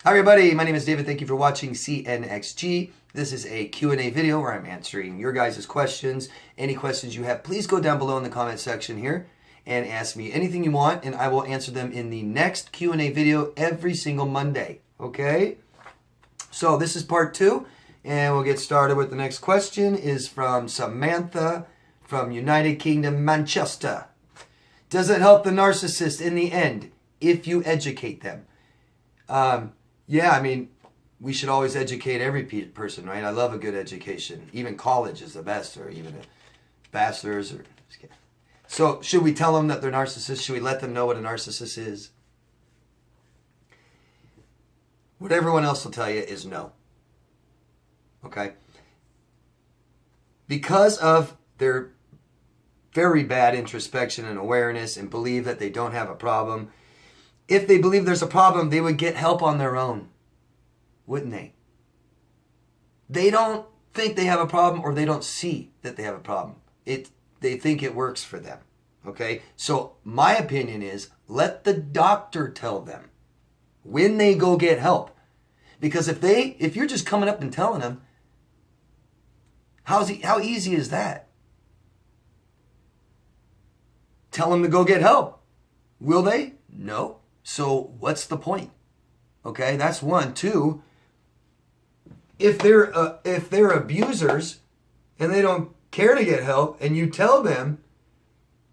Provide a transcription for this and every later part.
Hi everybody, my name is David. Thank you for watching CNXG. This is a Q&A video where I'm answering your guys' questions. Any questions you have, please go down below in the comment section here and ask me anything you want, and I will answer them in the next Q&A video every single Monday, okay? So this is part 2, and we'll get started with the next question. Is from Samantha from United Kingdom, Manchester. Does it help the narcissist in the end if you educate them? Yeah, I mean, we should always educate every person, right? I love a good education. Even college is the best, or even a bachelor's. So should we tell them that they're narcissists? Should we let them know what a narcissist is? What everyone else will tell you is no. Okay? Because of their very bad introspection and awareness and believe that they don't have a problem, if they believe there's a problem, they would get help on their own, wouldn't they? They don't think they have a problem, or they don't see that they have a problem. They think it works for them, okay? So my opinion is, let the doctor tell them when they go get help. Because if you're just coming up and telling them, how easy is that? Tell them to go get help. Will they? No. So what's the point? Okay, that's one. Two, if they're abusers and they don't care to get help, and you tell them,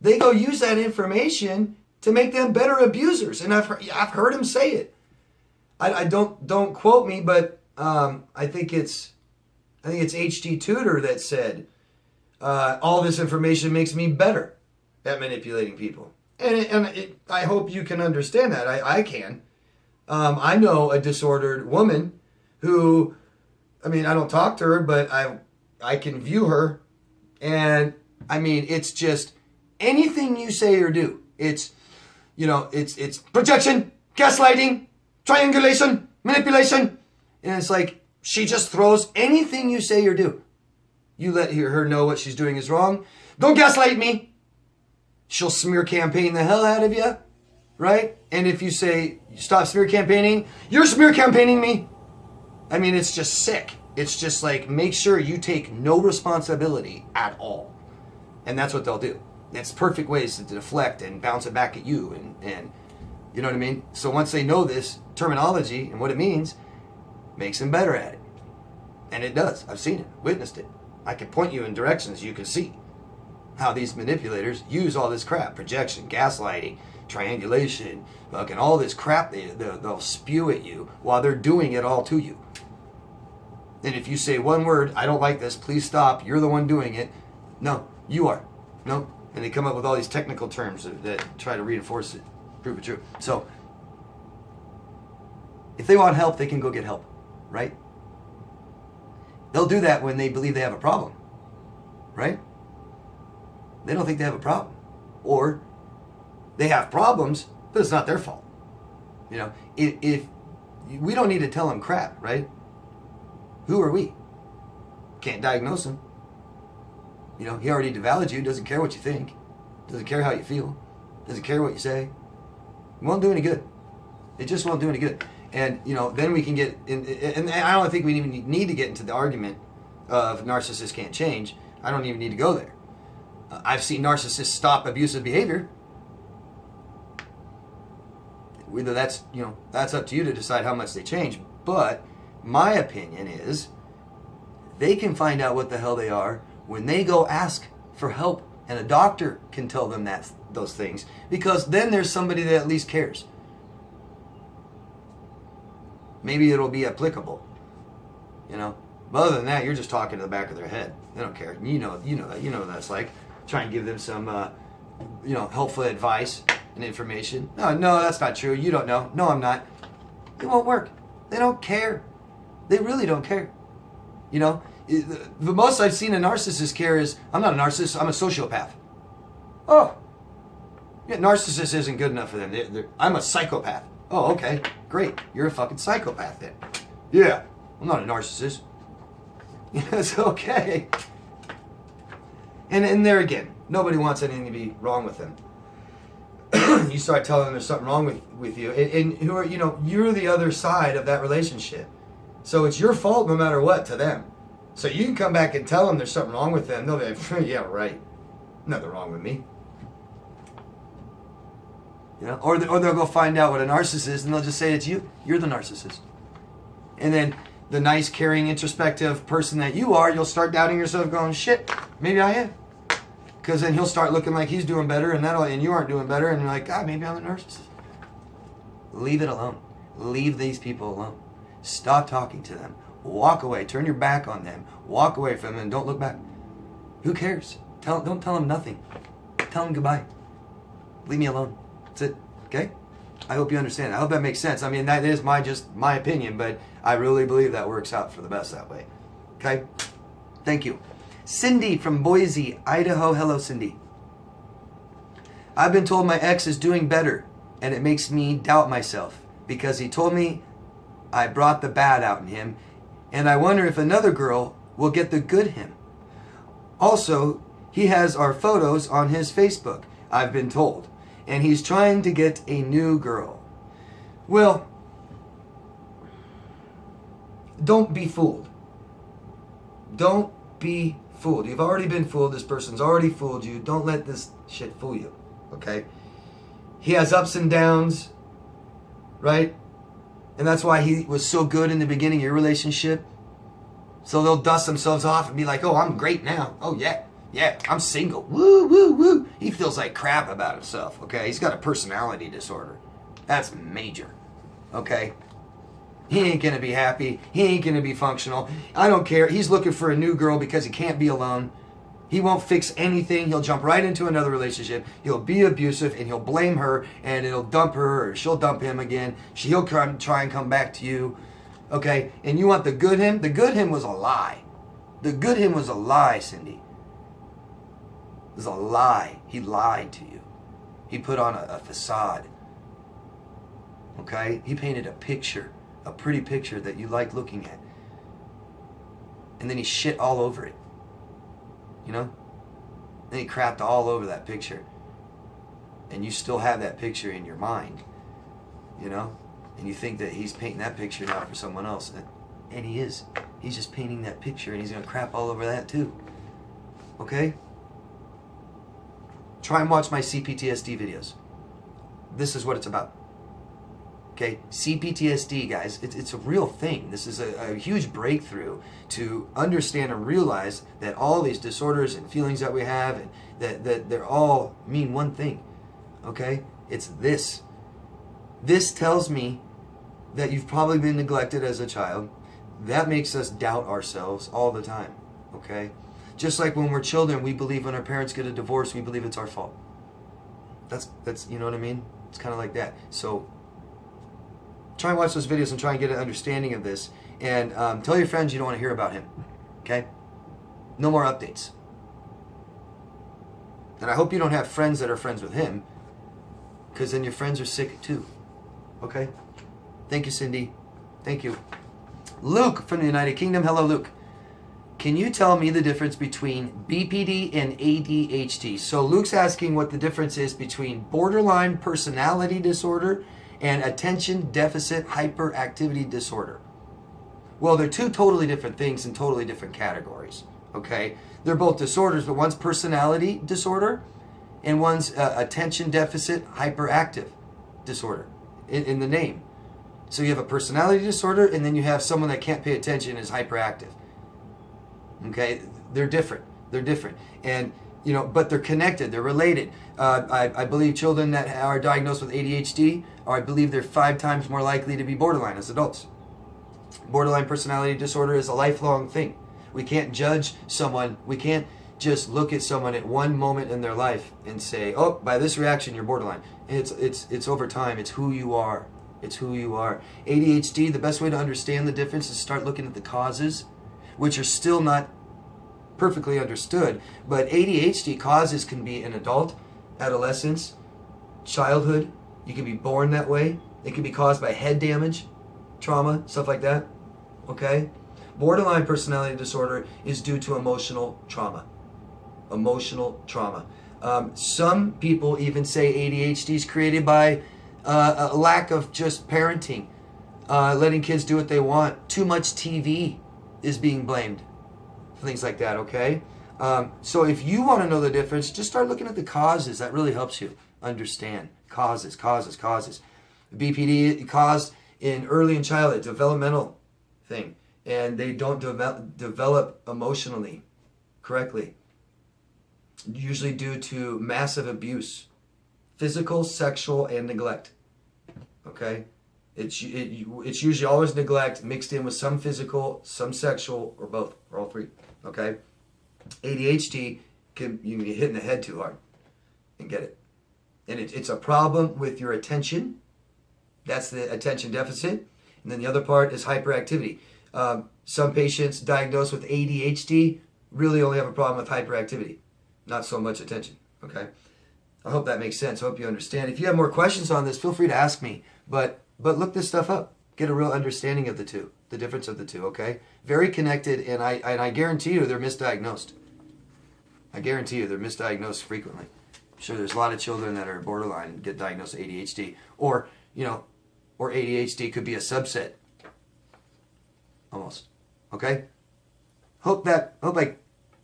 they go use that information to make them better abusers. And I've heard him say it. I don't quote me, but I think it's HD Tutor that said, all this information makes me better at manipulating people. And I hope you can understand that. I can. I know a disordered woman who, I mean, I don't talk to her, but I can view her. And I mean, it's just anything you say or do. It's projection, gaslighting, triangulation, manipulation. And it's like, she just throws anything you say or do. You let her know what she's doing is wrong. Don't gaslight me. She'll smear campaign the hell out of you, right? And if you say, stop smear campaigning, you're smear campaigning me. I mean, it's just sick. It's just like, make sure you take no responsibility at all. And that's what they'll do. That's perfect ways to deflect and bounce it back at you. And you know what I mean? So once they know this terminology and what it means, makes them better at it. And it does. I've seen it, witnessed it. I can point you in directions you can see how these manipulators use all this crap. Projection, gaslighting, triangulation, fucking all this crap they'll spew at you while they're doing it all to you. And if you say one word, I don't like this, please stop, you're the one doing it. No, you are. No. And they come up with all these technical terms that try to reinforce it, prove it true. So, if they want help, they can go get help, right? They'll do that when they believe they have a problem, right? They don't think they have a problem. Or they have problems, but it's not their fault. You know, if we don't need to tell them crap, right? Who are we? Can't diagnose him. You know, he already devalued you, doesn't care what you think, doesn't care how you feel, doesn't care what you say. It won't do any good. It just won't do any good. And, you know, then we can get in, and I don't think we even need to get into the argument of narcissists can't change. I don't even need to go there. I've seen narcissists stop abusive behavior. Whether that's, you know, that's up to you to decide how much they change. But my opinion is they can find out what the hell they are when they go ask for help, and a doctor can tell them those things, because then there's somebody that at least cares. Maybe it'll be applicable, you know. But other than that, you're just talking to the back of their head. They don't care. You know what that's like. Try and give them some, helpful advice and information. No, that's not true. You don't know. No, I'm not. It won't work. They don't care. They really don't care. You know, the most I've seen a narcissist care is, I'm not a narcissist, I'm a sociopath. Oh, yeah, narcissist isn't good enough for them. I'm a psychopath. Oh, okay, great. You're a fucking psychopath then. Yeah, I'm not a narcissist. It's okay. And there again, nobody wants anything to be wrong with them. you start telling them there's something wrong with you, and who are, you're the other side of that relationship. So it's your fault no matter what to them. So you can come back and tell them there's something wrong with them. They'll be like, yeah, right. Nothing wrong with me. Or they'll go find out what a narcissist is, and they'll just say it's you. You're the narcissist. And then the nice, caring, introspective person that you are, you'll start doubting yourself, going, shit, maybe I am. Because then he'll start looking like he's doing better, and you aren't doing better, and you're like, God, maybe I'm the narcissist. Leave it alone. Leave these people alone. Stop talking to them. Walk away. Turn your back on them. Walk away from them and don't look back. Who cares? Don't tell them nothing. Tell them goodbye. Leave me alone. That's it. Okay? I hope you understand. I hope that makes sense. I mean, that is my opinion, but I really believe that works out for the best that way. Okay? Thank you. Cindy from Boise, Idaho. Hello, Cindy. I've been told my ex is doing better, and it makes me doubt myself because he told me I brought the bad out in him, and I wonder if another girl will get the good him. Also, he has our photos on his Facebook, I've been told, and he's trying to get a new girl. Well, don't be fooled. Don't be fooled. You've already been fooled. This person's already fooled you. Don't let this shit fool you, okay? He has ups and downs, right? And that's why he was so good in the beginning of your relationship. So they'll dust themselves off and be like, oh, I'm great now. Oh, yeah, I'm single. Woo, woo, woo. He feels like crap about himself, okay? He's got a personality disorder. That's major, okay? He ain't going to be happy. He ain't going to be functional. I don't care. He's looking for a new girl because he can't be alone. He won't fix anything. He'll jump right into another relationship. He'll be abusive, and he'll blame her, and it'll dump her, or she'll dump him again. He'll try and come back to you. Okay? And you want the good him? The good him was a lie. The good him was a lie, Cindy. It was a lie. He lied to you. He put on a facade. Okay? He painted a picture, a pretty picture that you like looking at. And then he shit all over it. Then he crapped all over that picture. And you still have that picture in your mind. And you think that he's painting that picture now for someone else. And he is. He's just painting that picture, and he's going to crap all over that too. Okay? Try and watch my CPTSD videos. This is what it's about. Okay, CPTSD, guys, it's a real thing. This is a huge breakthrough to understand and realize that all these disorders and feelings that we have, and that they're all mean one thing. Okay, it's this. This tells me that you've probably been neglected as a child. That makes us doubt ourselves all the time. Okay, just like when we're children, we believe when our parents get a divorce, we believe it's our fault. That's you know what I mean? It's kind of like that. So try and watch those videos and try and get an understanding of this. And tell your friends you don't want to hear about him. Okay? No more updates. And I hope you don't have friends that are friends with him, because then your friends are sick too. Okay? Thank you, Cindy. Thank you. Luke from the United Kingdom. Hello, Luke. Can you tell me the difference between BPD and ADHD? So Luke's asking what the difference is between borderline personality disorder and attention deficit hyperactivity disorder. Well, they're two totally different things in totally different categories, okay? They're both disorders, but one's personality disorder and one's attention deficit hyperactive disorder in the name. So you have a personality disorder, and then you have someone that can't pay attention and is hyperactive. Okay? They're different. They're different. And but they're connected, they're related. I believe children that are diagnosed with ADHD, or I believe they're 5 times more likely to be borderline as adults. Borderline personality disorder is a lifelong thing. We can't judge someone, we can't just look at someone at one moment in their life and say, oh, by this reaction you're borderline. It's over time, it's who you are. It's who you are. ADHD, the best way to understand the difference is start looking at the causes, which are still not perfectly understood, but ADHD causes can be an adult, adolescence, childhood. You can be born that way. It can be caused by head damage, trauma, stuff like that. Okay? Borderline personality disorder is due to emotional trauma. Emotional trauma. Some people even say ADHD is created by a lack of just parenting, letting kids do what they want. Too much TV is being blamed for things like that, okay? So if you want to know the difference, just start looking at the causes. That really helps you understand. Causes. BPD caused early in childhood, developmental thing. And they don't develop emotionally correctly. Usually due to massive abuse. Physical, sexual, and neglect. Okay? It's usually always neglect mixed in with some physical, some sexual, or both, or all three. Okay? ADHD, you can get hit in the head too hard and get it. And it's a problem with your attention. That's the attention deficit. And then the other part is hyperactivity. Some patients diagnosed with ADHD really only have a problem with hyperactivity, not so much attention. Okay? I hope that makes sense. I hope you understand. If you have more questions on this, feel free to ask me. But look this stuff up. Get a real understanding of the two, the difference of the two, okay? Very connected, and I guarantee you they're misdiagnosed. I guarantee you they're misdiagnosed frequently. I'm sure there's a lot of children that are borderline and get diagnosed with ADHD. Or ADHD could be a subset. Almost. Okay? Hope I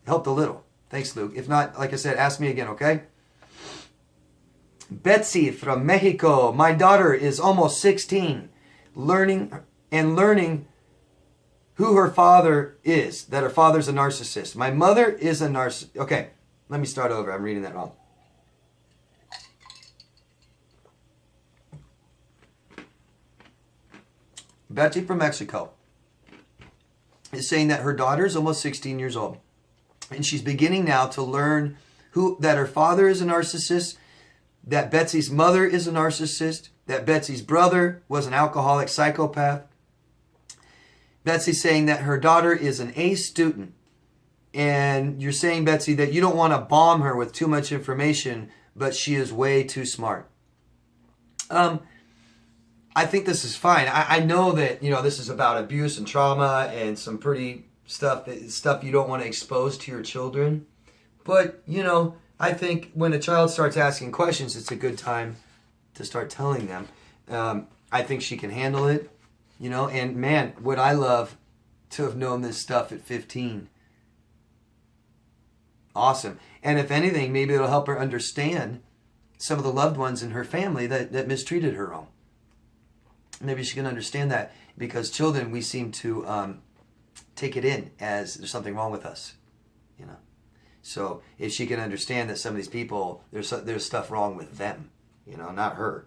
helped a little. Thanks, Luke. If not, like I said, ask me again, okay? Betsy from Mexico. My daughter is almost 16, learning who her father is, that her father's a narcissist. My mother is a narcissist. Okay, let me start over. I'm reading that wrong. Betsy from Mexico is saying that her daughter is almost 16 years old. And she's beginning now to learn that her father is a narcissist, that Betsy's mother is a narcissist, that Betsy's brother was an alcoholic psychopath. Betsy's saying that her daughter is an A student. And you're saying, Betsy, that you don't want to bomb her with too much information, but she is way too smart. I think this is fine. I know that, this is about abuse and trauma and some pretty stuff you don't want to expose to your children. But, I think when a child starts asking questions, it's a good time to start telling them. I think she can handle it, and man, would I love to have known this stuff at 15. Awesome. And if anything, maybe it'll help her understand some of the loved ones in her family that mistreated her wrong. Maybe she can understand that, because children, we seem to take it in as there's something wrong with us, So if she can understand that some of these people, there's stuff wrong with them, not her.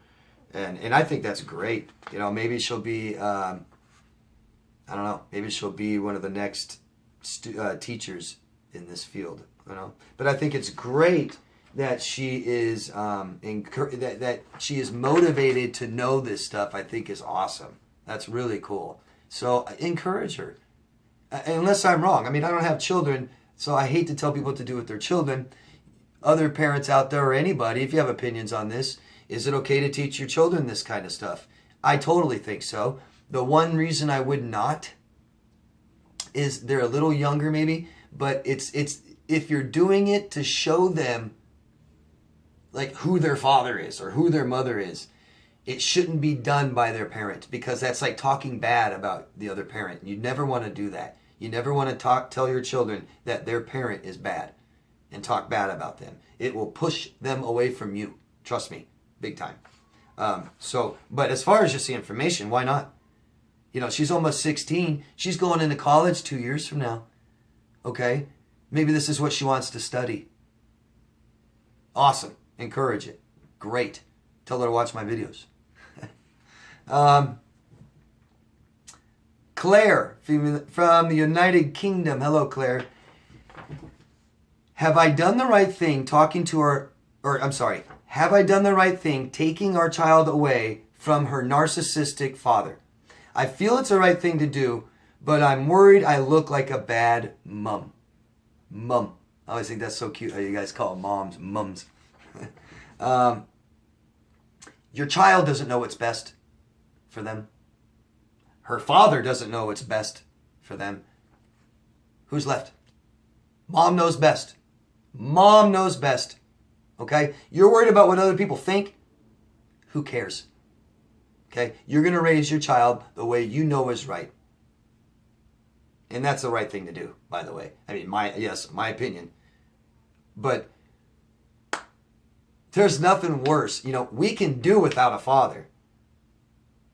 And I think that's great. Maybe she'll be, I don't know, maybe she'll be one of the next teachers in this field, But I think it's great that she is that she is motivated to know this stuff. I think is awesome. That's really cool. So encourage her. Unless I'm wrong. I mean, I don't have children, so I hate to tell people what to do with their children. Other parents out there, or anybody, if you have opinions on this, is it okay to teach your children this kind of stuff? I totally think so. The one reason I would not is they're a little younger maybe, but it's if you're doing it to show them like who their father is or who their mother is, it shouldn't be done by their parent, because that's like talking bad about the other parent. You never want to do that. You never want to tell your children that their parent is bad and talk bad about them. It will push them away from you. Trust me, big time. But as far as just the information, why not? She's almost 16. She's going into college 2 years from now. Okay? Maybe this is what she wants to study. Awesome. Encourage it. Great. Tell her to watch my videos. Claire from the United Kingdom. Hello, Claire. Have I done the right thing have I done the right thing taking our child away from her narcissistic father? I feel it's the right thing to do, but I'm worried I look like a bad mum. Mum. I always think that's so cute how you guys call moms mums. Your child doesn't know what's best for them. Her father doesn't know what's best for them. Who's left? Mom knows best. Mom knows best. Okay? You're worried about what other people think. Who cares? Okay? You're going to raise your child the way you know is right. And that's the right thing to do, by the way. I mean, my opinion. But there's nothing worse. You know, we can do without a father.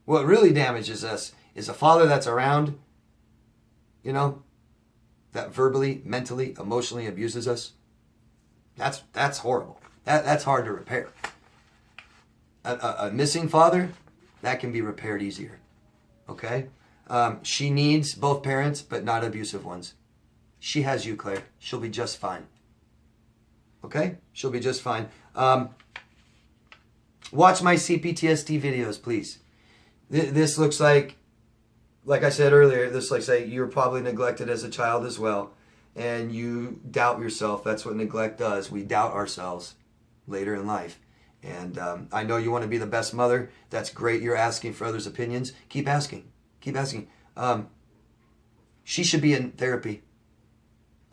What really damages us is a father that's around, you know, that verbally, mentally, emotionally abuses us. That's horrible. That's hard to repair. A missing father, that can be repaired easier. Okay? She needs both parents, but not abusive ones. She has you, Claire. She'll be just fine. Okay? She'll be just fine. Watch my CPTSD videos, please. This looks like I said earlier, this looks like you're probably neglected as a child as well. And you doubt yourself. That's what neglect does. We doubt ourselves later in life. And I know you want to be the best mother. That's great. You're asking for others' opinions. Keep asking. Keep asking. She should be in therapy.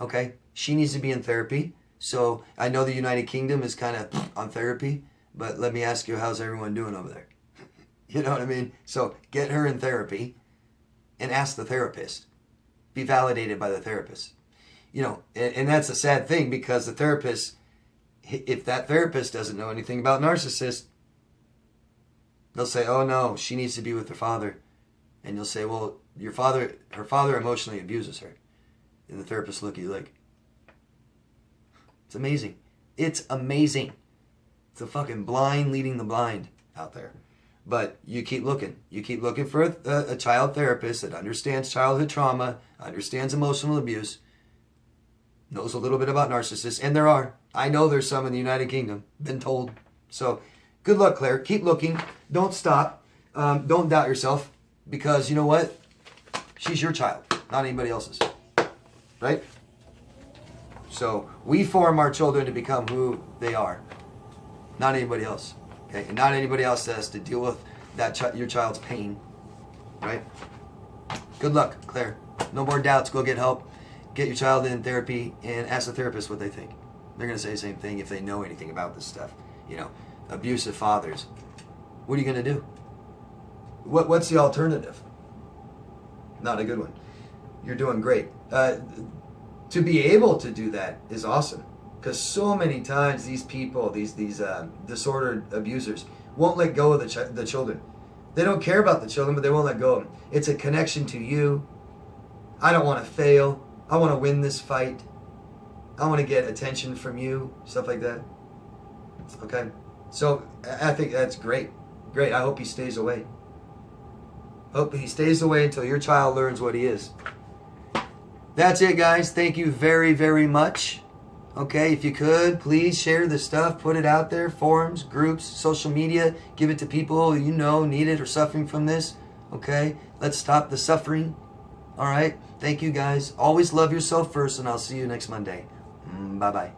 Okay? She needs to be in therapy. So I know the United Kingdom is kind of on therapy, but let me ask you, how's everyone doing over there? You know what I mean? So get her in therapy and ask the therapist. Be validated by the therapist. You know, and that's a sad thing, because the therapist, if that therapist doesn't know anything about narcissists, they'll say, oh no, she needs to be with her father. And you'll say, well, her father emotionally abuses her. And the therapist look at you like, it's amazing. It's amazing. It's a fucking blind leading the blind out there. But you keep looking. You keep looking for a child therapist that understands childhood trauma, understands emotional abuse, knows a little bit about narcissists. And there are. I know there's some in the United Kingdom. Been told. So good luck, Claire. Keep looking. Don't stop. Don't doubt yourself. Because you know what? She's your child, not anybody else's. Right? So we form our children to become who they are, not anybody else. Okay? And not anybody else has to deal with that your child's pain. Right? Good luck, Claire. No more doubts. Go get help. Get your child in therapy and ask the therapist what they think. They're going to say the same thing if they know anything about this stuff. You know, abusive fathers. What are you going to do? What's the alternative? Not a good one. You're doing great. To be able to do that is awesome, because so many times these people, these disordered abusers, won't let go of the children. They don't care about the children, but they won't let go of them. It's a connection to you. I don't want to fail. I want to win this fight. I want to get attention from you. Stuff like that. Okay? So I think that's great. Great. I hope he stays away. Hope he stays away until your child learns what he is. That's it, guys. Thank you very, very much. Okay, if you could, please share this stuff. Put it out there. Forums, groups, social media. Give it to people you know need it or suffering from this. Okay? Let's stop the suffering. All right? Thank you, guys. Always love yourself first, and I'll see you next Monday. Bye-bye.